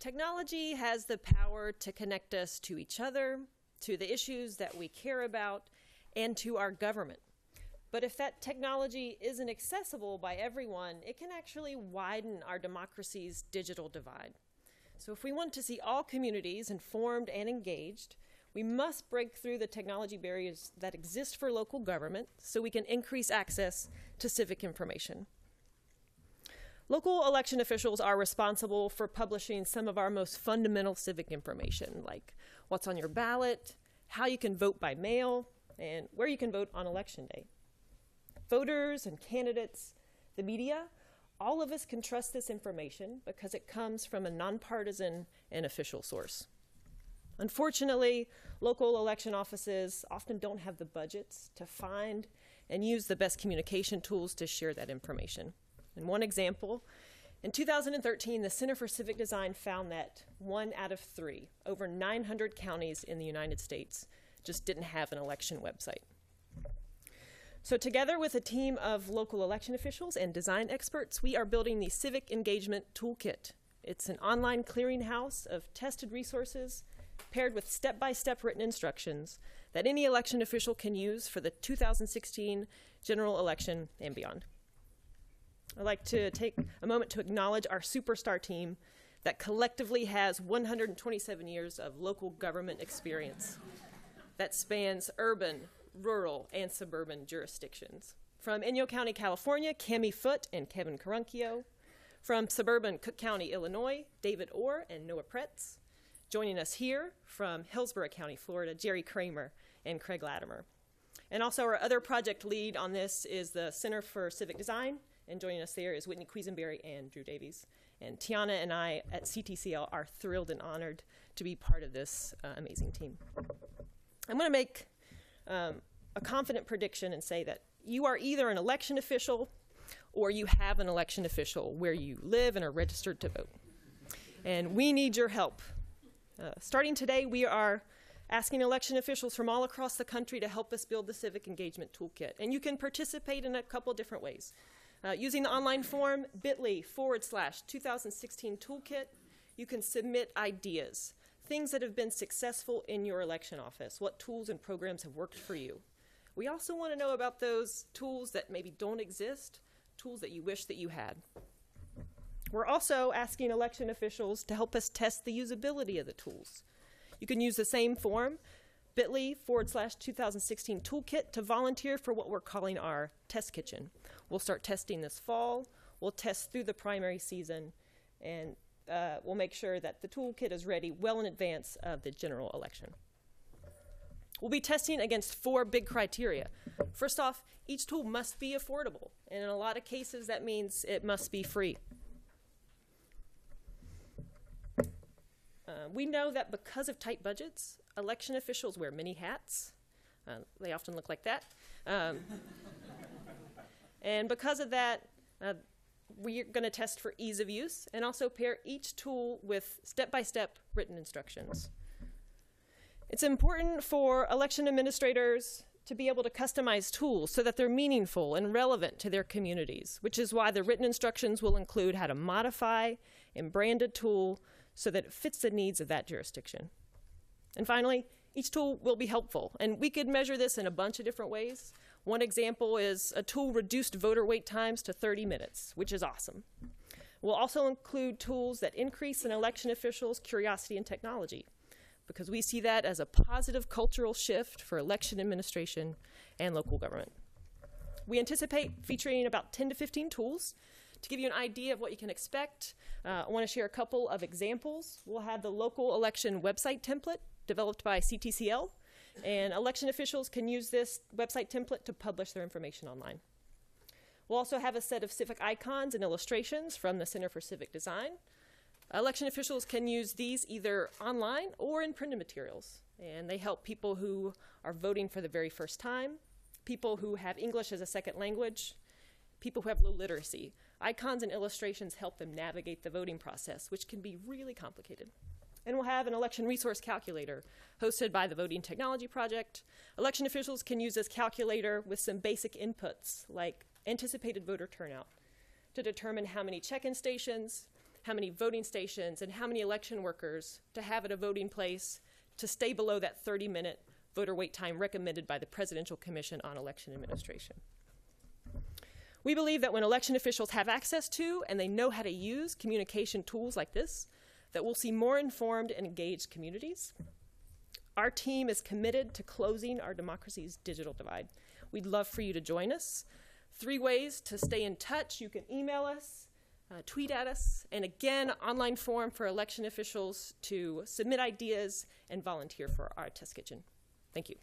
Technology has the power to connect us to each other, to the issues that we care about, and to our government. But if that technology isn't accessible by everyone, it can actually widen our democracy's digital divide. So if we want to see all communities informed and engaged, we must break through the technology barriers that exist for local government so we can increase access to civic information. Local election officials are responsible for publishing some of our most fundamental civic information, like what's on your ballot, how you can vote by mail, and where you can vote on election day. Voters and candidates, the media, all of us can trust this information because it comes from a nonpartisan and official source. Unfortunately, local election offices often don't have the budgets to find and use the best communication tools to share that information. And one example, in 2013, the Center for Civic Design found that 1 out of 3, over 900 counties in the United States, just didn't have an election website. So together with a team of local election officials and design experts, we are building the Civic Engagement Toolkit. It's an online clearinghouse of tested resources paired with step-by-step written instructions that any election official can use for the 2016 general election and beyond. I'd like to take a moment to acknowledge our superstar team that collectively has 127 years of local government experience that spans urban, rural, and suburban jurisdictions. From Inyo County, California, Cami Foote and Kevin Carunchio. From suburban Cook County, Illinois, David Orr and Noah Pretz. Joining us here from Hillsborough County, Florida, Jerry Kramer and Craig Latimer. And also our other project lead on this is the Center for Civic Design, and joining us there is Whitney Quesenbery and Drew Davies. And Tiana and I at CTCL are thrilled and honored to be part of this amazing team. I'm going to make a confident prediction and say that you are either an election official or you have an election official where you live and are registered to vote. And we need your help. Starting today, we are asking election officials from all across the country to help us build the Civic Engagement Toolkit. And you can participate in a couple different ways. Using the online form, bit.ly/2016 Toolkit, you can submit ideas, things that have been successful in your election office, what tools and programs have worked for you. We also want to know about those tools that maybe don't exist, tools that you wish that you had. We're also asking election officials to help us test the usability of the tools. You can use the same form, bit.ly/2016 Toolkit, to volunteer for what we're calling our test kitchen. We'll start testing this fall. We'll test through the primary season, and we'll make sure that the toolkit is ready well in advance of the general election. We'll be testing against 4 big criteria. First off, each tool must be affordable, and in a lot of cases that means it must be free. We know that because of tight budgets, election officials wear many hats. They often look like that. And because of that, we're going to test for ease of use and also pair each tool with step-by-step written instructions. It's important for election administrators to be able to customize tools so that they're meaningful and relevant to their communities, which is why the written instructions will include how to modify and brand a tool so that it fits the needs of that jurisdiction. And finally, each tool will be helpful, and we could measure this in a bunch of different ways. One example is a tool reduced voter wait times to 30 minutes, which is awesome. We'll also include tools that increase an election official's curiosity in technology, because we see that as a positive cultural shift for election administration and local government. We anticipate featuring about 10 to 15 tools. To give you an idea of what you can expect, I want to share a couple of examples. We'll have the local election website template developed by CTCL, and election officials can use this website template to publish their information online. We'll also have a set of civic icons and illustrations from the Center for Civic Design. Election officials can use these either online or in printed materials, and they help people who are voting for the very first time, people who have English as a second language, people who have low literacy. Icons and illustrations help them navigate the voting process, which can be really complicated. And we'll have an election resource calculator hosted by the Voting Technology Project. Election officials can use this calculator with some basic inputs like anticipated voter turnout to determine how many check-in stations, how many voting stations, and how many election workers to have at a voting place to stay below that 30-minute voter wait time recommended by the Presidential Commission on Election Administration. We believe that when election officials have access to and they know how to use communication tools like this, that we'll see more informed and engaged communities. Our team is committed to closing our democracy's digital divide. We'd love for you to join us. 3 ways to stay in touch. You can email us, tweet at us, and again, online forum for election officials to submit ideas and volunteer for our test kitchen. Thank you.